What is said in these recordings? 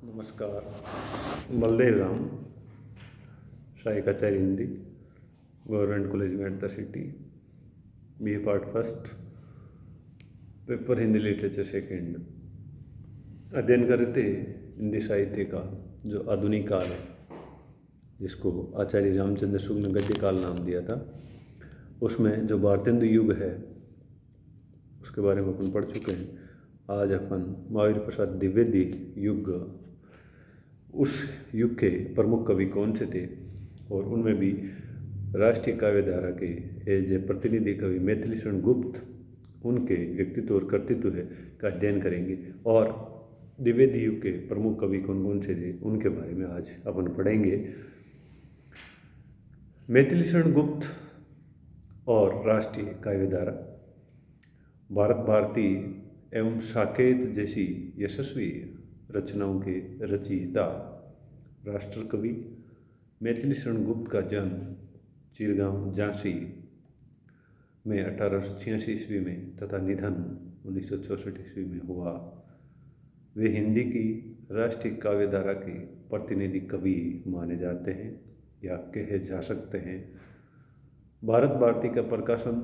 नमस्कार। बलदेव राम, सहायक आचार्य Hindi, government college met the city, B part first, paper Hindi literature second. अध्ययन कर रहे थे हिंदी साहित्य का जो आधुनिक काल है, जिसको आचार्य रामचंद्र शुक्ल ने गद्य काल नाम दिया था। उसमें जो भारतेंदु युग है उसके बारे में अपन पढ़ चुके हैं। आज अपन महावीर प्रसाद द्विवेदी युग, उस युग के प्रमुख कवि कौन से थे और उनमें भी राष्ट्रीय काव्य धारा के एज ए प्रतिनिधि कवि मैथिली शरण गुप्त, उनके व्यक्तित्व और कर्तृत्व है का अध्ययन करेंगे। और द्विवेदी युग के प्रमुख कवि कौन कौन से थे उनके बारे में आज अपन पढ़ेंगे। मैथिली शरण गुप्त और राष्ट्रीय काव्य धारा। भारत भारती एवं साकेत जैसी यशस्वी रचनाओं के रचयिता राष्ट्र कवि मैथिली शरण गुप्त का जन्म चिरगांव झांसी में 1886 ईस्वी में तथा निधन 1964 ईस्वी में हुआ। वे हिंदी की राष्ट्रीय काव्य धारा के प्रतिनिधि कवि माने जाते हैं या कहे जा सकते हैं। भारत भारती का प्रकाशन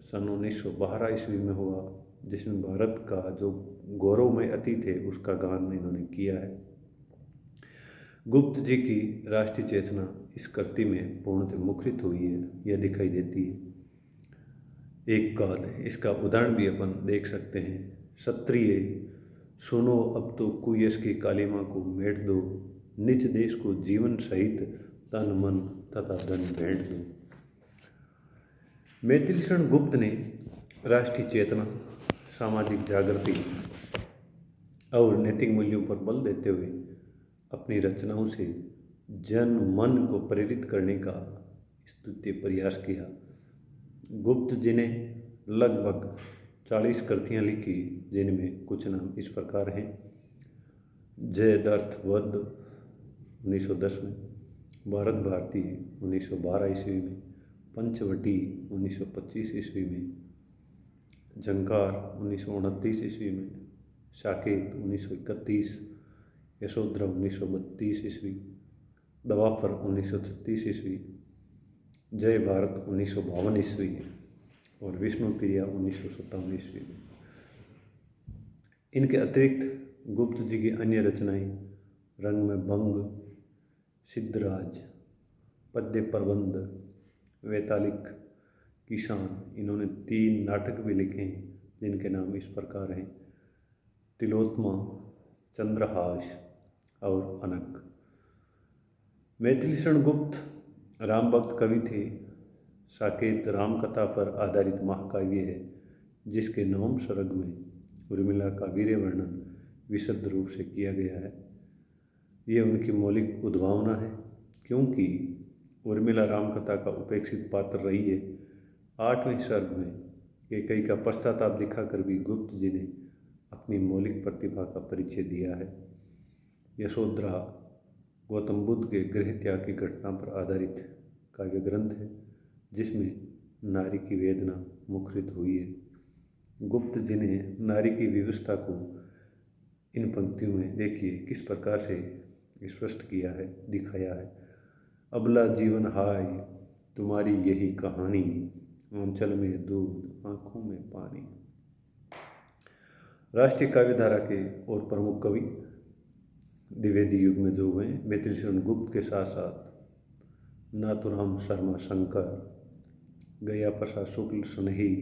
सन 1912 ईस्वी में हुआ, जिसमें भारत का जो गौरवमय अतीत है उसका गान इन्होंने किया है। गुप्त जी की राष्ट्रीय चेतना इस कृति में पूर्णतः मुखरित हुई है, यह दिखाई देती है। एक काल इसका उदाहरण भी अपन देख सकते हैं। क्षत्रिय सुनो अब तो कुयस की कालिमा को मेट दो, निज देश को जीवन सहित तन मन तथा धन भेंट दो। मैथिली शरण गुप्त ने राष्ट्रीय चेतना, सामाजिक जागृति और नैतिक मूल्यों पर बल देते हुए अपनी रचनाओं से जन मन को प्रेरित करने का स्तुत्य प्रयास किया। गुप्त जी ने लगभग 40 कृतियाँ लिखी, जिनमें कुछ नाम इस प्रकार हैं। जयद्रथ वध 1910 में, भारत भारती 1912 ईस्वी में, पंचवटी 1925 ईस्वी में, झंकार 1929 ईस्वी में, साकेत 1931, यशोधरा 1932 ईस्वी, दवापर 1936 ईस्वी, जय भारत 1952 ईस्वी और विष्णुप्रिया 1957 ईस्वी में। इनके अतिरिक्त गुप्त जी की अन्य रचनाएं रंग में भंग, सिद्धराज, पद्य प्रबंध, वैतालिक, किसान, इन्होंने 3 नाटक भी लिखे हैं, जिनके नाम इस प्रकार हैं। तिलोत्मा, चंद्रहास और अनक। मैथिली शरण गुप्त राम भक्त कवि थे। साकेत रामकथा पर आधारित महाकाव्य है, जिसके 9वें सर्ग में उर्मिला का वीर्य वर्णन विशुद्ध रूप से किया गया है। ये उनकी मौलिक उद्भावना है, क्योंकि उर्मिला रामकथा का उपेक्षित पात्र रही है। 8वें सर्ग में कैकेयी का पश्चाताप दिखाकर भी गुप्त जी ने अपनी मौलिक प्रतिभा का परिचय दिया है। यशोधरा गौतम बुद्ध के गृह त्याग की घटना पर आधारित काव्य ग्रंथ है, जिसमें नारी की वेदना मुखरित हुई है। गुप्त जी ने नारी की विवशता को इन पंक्तियों में देखिए किस प्रकार से स्पष्ट किया है, दिखाया है। अबला जीवन हाय तुम्हारी यही कहानी, आंचल में दूध आँखों में पानी। राष्ट्रीय काव्य धारा के और प्रमुख कवि द्विवेदी युग में जो हुए, मैथिली शरण गुप्त के साथ साथ नाथुराम शर्मा शंकर, गया प्रसाद शुक्ल स्नेही,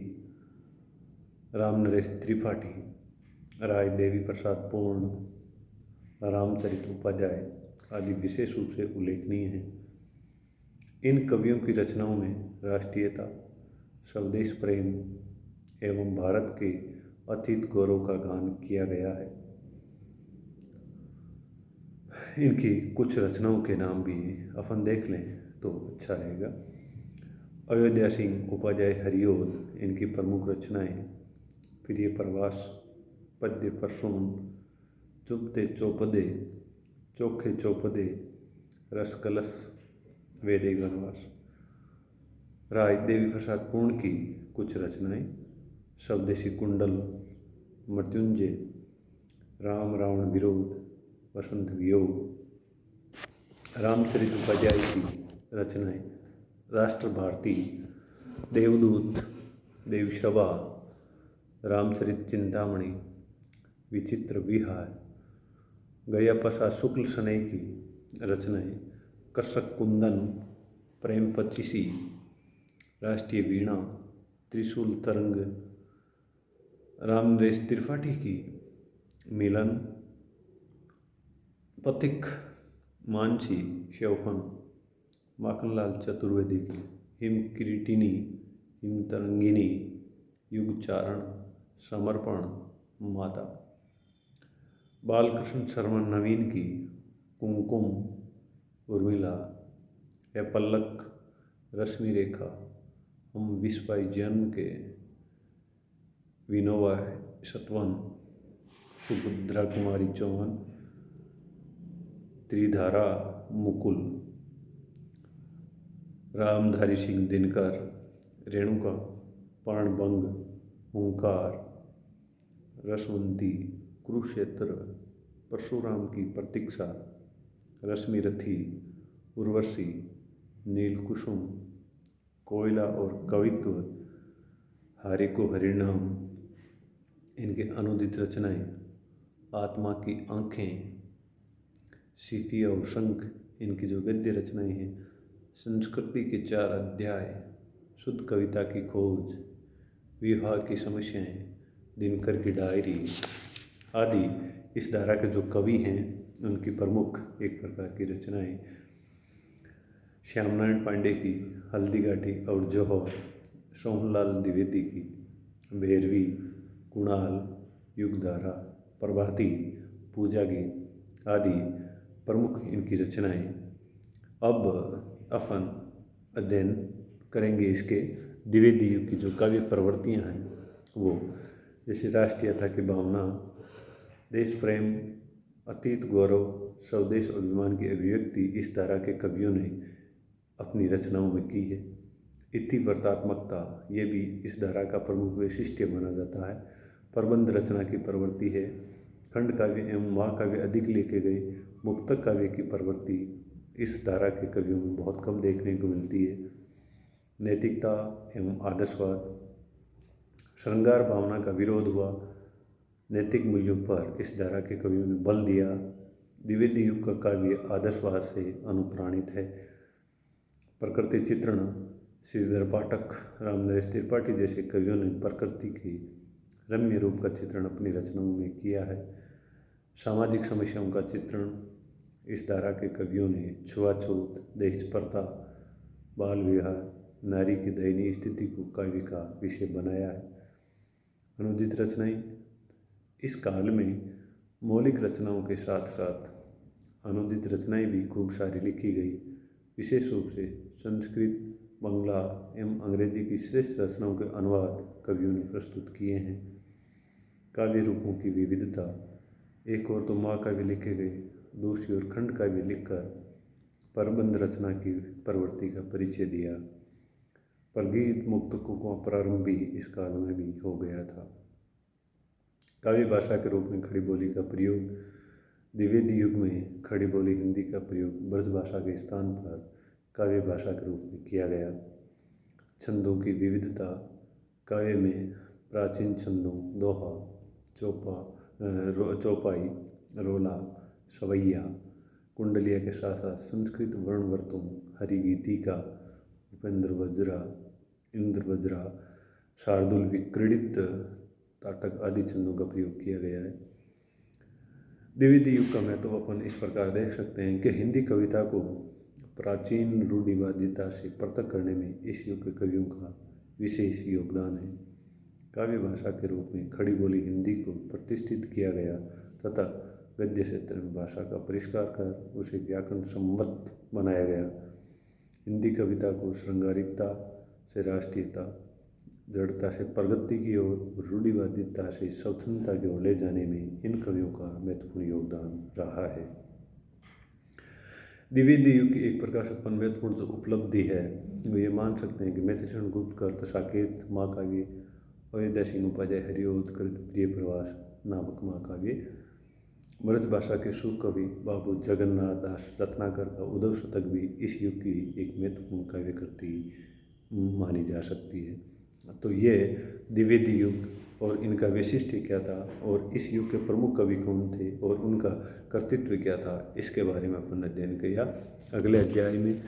राम नरेश त्रिपाठी, राय देवी प्रसाद पूर्ण, रामचरित उपाध्याय आदि विशेष रूप से उल्लेखनीय हैं। इन कवियों की रचनाओं में राष्ट्रीयता, स्वदेश प्रेम एवं भारत के अतीत गौरव का गान किया गया है। इनकी कुछ रचनाओं के नाम भी अपन देख लें तो अच्छा रहेगा। अयोध्या सिंह उपाध्याय हरिओद, इनकी प्रमुख रचनाएं प्रिय प्रवास, पद्य प्रसून, चुपते चौपदे, चोखे चौपदे, रसकलश, वेदे गणवास। राय देवी प्रसाद पूर्ण की कुछ रचनाएं स्वदेशी कुंडल, मृत्युंजय, राम रावण विरोध, वसंत वियोग। रामचरित उपाध्याय की रचनाएं राष्ट्र भारती, देवदूत, देवशभा, रामचरित चिंतामणि, विचित्र विहार, गयापसा शुक्ल शनय की रचनाएं कर्षक कुंदन, प्रेम पचीसी, राष्ट्रीय वीणा, त्रिशूल तरंग, रामनरेश त्रिपाठी की मिलन, पथिक, मानसी, शौफन, माखनलाल चतुर्वेदी की हिम किरीटिनी, हिम तरंगिनी, युगचारण, समर्पण, माता, बालकृष्ण शर्मा नवीन की कुमकुम, उर्मिला, ए पल्लक, रश्मि रेखा, हम विश्वाई जन्म के, विनोबा सतवन, सुभद्रा कुमारी चौहान, त्रिधारा, मुकुल, रामधारी सिंह दिनकर, रेणुका, पाणभंग, हुंकार, रसवंती, कुरुक्षेत्र, परशुराम की प्रतीक्षा, रश्मि रथी, उर्वशी, नीलकुसुम, कोयला और कवित्व, हारे को हरिनाम। इनके अनुदित रचनाएं आत्मा की आँखें, सीफी और शंख। इनकी जो गद्य रचनाएं हैं संस्कृति के 4 अध्याय, शुद्ध कविता की खोज, विवाह की समस्याएं, दिनकर की डायरी आदि इस धारा के जो कवि हैं उनकी प्रमुख एक प्रकार की रचनाएं। श्यामनारायण पांडे की हल्दीघाटी और जौहर, सोहनलाल द्विवेदी की भैरवी, कुणाल, युगधारा, प्रभाती, पूजा गीत आदि प्रमुख इनकी रचनाएं। अब अपन अध्ययन करेंगे इसके द्विवेदी युग की जो काव्य प्रवृत्तियां हैं वो, जैसे राष्ट्रीयता की भावना, देश प्रेम, अतीत गौरव, स्वदेश अभिमान की अभिव्यक्ति इस धारा के कवियों ने अपनी रचनाओं में की है। इतिवृत्तात्मकता ये भी इस धारा का प्रमुख वैशिष्ट्य माना जाता है। प्रबंध रचना की प्रवृत्ति है। खंड काव्य एवं महाकाव्य अधिक लिखे गए। मुक्तक काव्य की प्रवृत्ति इस धारा के कवियों में बहुत कम देखने को मिलती है। नैतिकता एवं आदर्शवाद, श्रृंगार भावना का विरोध हुआ। नैतिक मूल्यों पर इस धारा के कवियों ने बल दिया। द्विवेदी युग का काव्य आदर्शवाद से अनुप्राणित है। प्रकृति चित्रण, श्रीधर पाठक, रामनरेश त्रिपाठी जैसे कवियों ने प्रकृति के रम्य रूप का चित्रण अपनी रचनाओं में किया है। सामाजिक समस्याओं का चित्रण इस धारा के कवियों ने छुआछूत, दहेज-प्रथा, बाल विवाह, नारी की दयनीय स्थिति को काव्य का विषय बनाया है। अनुदित रचनाएं, इस काल में मौलिक रचनाओं के साथ साथ अनुदित रचनाएं भी खूब सारी लिखी गई। विशेष रूप से संस्कृत, बांग्ला एवं अंग्रेजी की श्रेष्ठ रचनाओं के अनुवाद कवियों ने प्रस्तुत किए हैं। काव्य रूपों की विविधता, एक ओर तो महाकाव्य लिखे गए, दूसरी ओर खंड काव्य लिखकर प्रबंध रचना की प्रवृत्ति का परिचय दिया। पर गीत मुक्तकों का प्रारंभ भी इस काल में भी हो गया था। काव्य भाषा के रूप में खड़ी बोली का प्रयोग, द्विवेदी युग में खड़ी बोली हिंदी का प्रयोग ब्रज भाषा के स्थान पर काव्य भाषा के रूप में किया गया। छंदों की विविधता, काव्य में प्राचीन छंदों दोहा, चौपाई, रोला, सवैया, कुंडलिया के साथ साथ संस्कृत वर्णवर्तों, हरिगीतिका, उपेंद्र वज्रा, इंद्र वज्रा, शार्दुल विक्रीडित, ताटक आदि छंदों का प्रयोग किया गया है। द्विवेदी युग का महत्व अपन इस प्रकार देख सकते हैं कि हिंदी कविता को प्राचीन रूढ़िवादिता से पृथक करने में इस युग के कवियों का विशेष योगदान है। काव्य भाषा के रूप में खड़ी बोली हिंदी को प्रतिष्ठित किया गया तथा गद्य क्षेत्र में भाषा का परिष्कार कर उसे व्याकरण सम्मत बनाया गया। हिंदी कविता को श्रृंगारिकता से राष्ट्रीयता, दृढ़ता से प्रगति की ओर, रूढ़िवादिता से स्वच्छंदता की ओर ले जाने में इन कवियों का महत्वपूर्ण योगदान रहा है। द्विवेदी युग की एक प्रकार से महत्वपूर्ण जो उपलब्धि है वो ये मान सकते हैं कि मैथिलीशरण गुप्त कर्त साकेत महाकाव्य, अयोध्या सिंह उपाध्याय हरिओद कृत प्रिय प्रवास नामक महाकाव्य ब्रज भाषा के शुभ कवि बाबू जगन्नाथ दास रत्नाकर का उद्धव शतक भी इस युग की एक महत्वपूर्ण काव्य कृति मानी जा सकती है। तो ये द्विवेदी युग और इनका वैशिष्ट्य क्या था और इस युग के प्रमुख कवि कौन थे और उनका कर्तृत्व क्या था, इसके बारे में अपन अध्ययन किया। अगले अध्याय में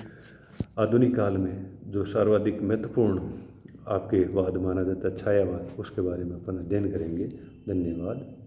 आधुनिक काल में जो सर्वाधिक महत्वपूर्ण आपके वाद माना जाता है छायावाद, उसके बारे में अपन अध्ययन करेंगे। धन्यवाद।